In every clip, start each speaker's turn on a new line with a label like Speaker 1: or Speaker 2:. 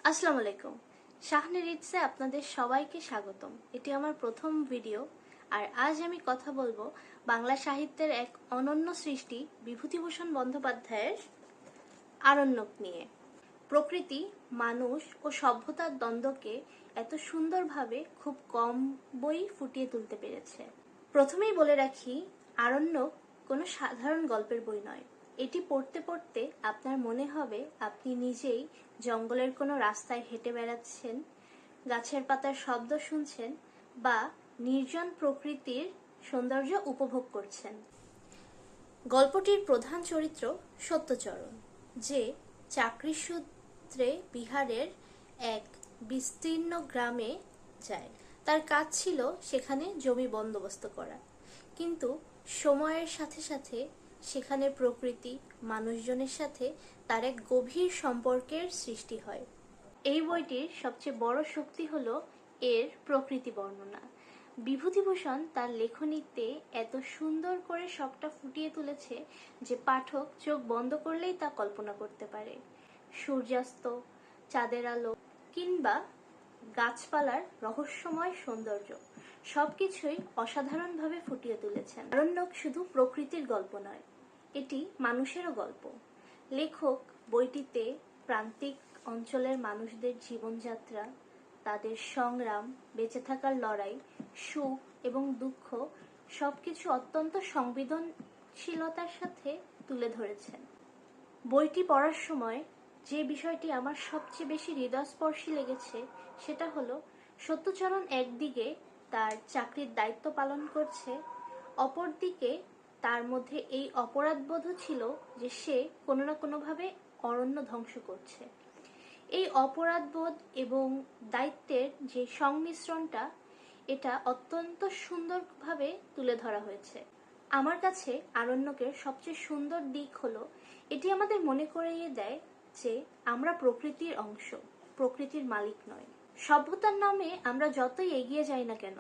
Speaker 1: আসসালামু আলাইকুম। শাহনে রিডসে আপনাদের সবাইকে স্বাগতম। এটি আমার প্রথম ভিডিও, আর আজ আমি কথা বলবো বাংলা সাহিত্যের এক অনন্য সৃষ্টি বিভূতিভূষণ বন্দ্যোপাধ্যায়ের আরণ্যক নিয়ে। প্রকৃতি, মানুষ ও সভ্যতার দ্বন্দ্বকে এত সুন্দরভাবে খুব কম বই ফুটিয়ে তুলতে পেরেছে। প্রথমেই বলে রাখি, আরণ্যক কোনো সাধারণ গল্পের বই নয়। এটি পড়তে পড়তে আপনার মনে হবে আপনি নিজেই জঙ্গলের কোনো রাস্তায় হেঁটে বেড়াচ্ছেন, গাছের পাতার শব্দ শুনছেন বা নির্জন প্রকৃতির সৌন্দর্য উপভোগ করছেন। গল্পটির প্রধান চরিত্র সত্যচরণ, যে চাকরির সূত্রে বিহারের এক বিস্তীর্ণ গ্রামে যায়। তার কাজ ছিল সেখানে জমি বন্দোবস্ত করা, কিন্তু সময়ের সাথে সাথে সেখানে প্রকৃতি, মানুষজনের সাথে তার এক গভীর সম্পর্কের সৃষ্টি হয়। এই বইটির সবচেয়ে বড় শক্তি হলো এর প্রকৃতি বর্ণনা। বিভূতিভূষণ তার লেখনীতে এত সুন্দর করে সবটা ফুটিয়ে তুলেছে যে পাঠক চোখ বন্ধ করলেই তা কল্পনা করতে পারে। সূর্যাস্ত, চাঁদের আলো কিংবা গাছপালার রহস্যময় সৌন্দর্য সবকিছুই অসাধারণভাবে ফুটিয়ে তুলেছেন। আরণ্যক শুধু প্রকৃতির গল্প নয়, এটি মানুষেরও গল্প। লেখক বইটিতে প্রান্তিক অঞ্চলের মানুষদের জীবনযাত্রা, তাদের সংগ্রাম, বেঁচে থাকার লড়াই, সুখ এবং দুঃখ সবকিছু অত্যন্ত সংবেদনশীলতার সাথে তুলে ধরেছেন। বইটি পড়ার সময় যে বিষয়টি আমার সবচেয়ে বেশি হৃদয়স্পর্শী লেগেছে সেটা হলো সত্যচরণ একদিকে তার চাকরির দায়িত্ব পালন করছে, অপরদিকে তার মধ্যে এই অপরাধবোধও ছিল যে সে কোনো না কোনোভাবে অরণ্য ধ্বংস করছে। এই অপরাধবোধ এবং দায়িত্বের যে সংমিশ্রণটা, এটা অত্যন্ত সুন্দরভাবে তুলে ধরা হয়েছে। আমার কাছে আরণ্যকের সবচেয়ে সুন্দর দিক হলো এটি আমাদের মনে করিয়ে দেয় যে আমরা প্রকৃতির অংশ, প্রকৃতির মালিক নয়। সভ্যতার নামে আমরা যতই এগিয়ে যাই না কেন,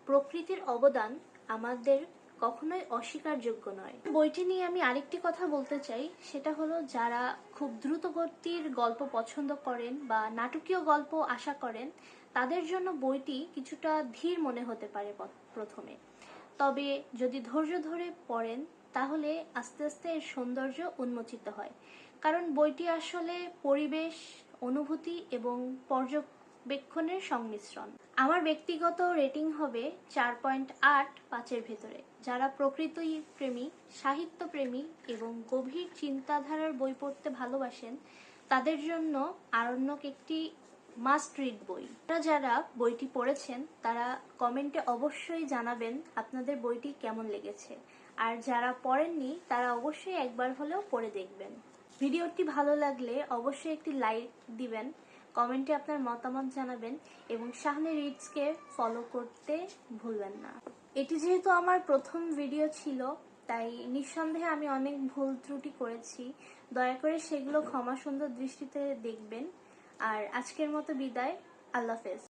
Speaker 1: প্রকৃতির অবদান আমাদের কখনোই অস্বীকারযোগ্য নয়। বইটি নিয়ে আমি আরেকটি কথা বলতে চাই, সেটা হলো যারা খুব দ্রুত গতির গল্প পছন্দ করেন বা নাটকীয় গল্প আশা করেন, তাদের জন্য বইটি কিছুটা ধীর মনে হতে পারে প্রথমে। তবে যদি ধৈর্য ধরে পড়েন তাহলে আস্তে আস্তে এর সৌন্দর্য উন্মোচিত হয়। কারণ বইটি আসলে পরিবেশ, অনুভূতি এবং পর্যবেক্ষণের সংমিশ্রণ। আমার ব্যক্তিগত রেটিং হবে 4.8/5 ভেতরে। যারা প্রকৃতি প্রেমী, সাহিত্য প্রেমী এবং গভীর চিন্তাধারার বই পড়তে ভালোবাসেন, তাদের জন্য আরণ্যক একটি মাস্ট রিড বই। যারা বইটি পড়েছেন তারা কমেন্টে অবশ্যই জানাবেন আপনাদের বইটি কেমন লেগেছে, আর যারা পড়েননি তারা অবশ্যই একবার হলেও পড়ে দেখবেন। ভিডিওটি ভালো লাগলে অবশ্যই একটি লাইক দিবেন, কমেন্টে আপনার মতামত জানাবেন এবং শাহনে রিডসকে ফলো করতে ভুলবেন না। এটি যেহেতু আমার প্রথম ভিডিও ছিল, তাই নিঃসন্দেহে আমি অনেক ভুল ত্রুটি করেছি। দয়া করে সেগুলো ক্ষমা সুন্দর দৃষ্টিতে দেখবেন। আর আজকের মতো বিদায়। আল্লাহ হাফেজ।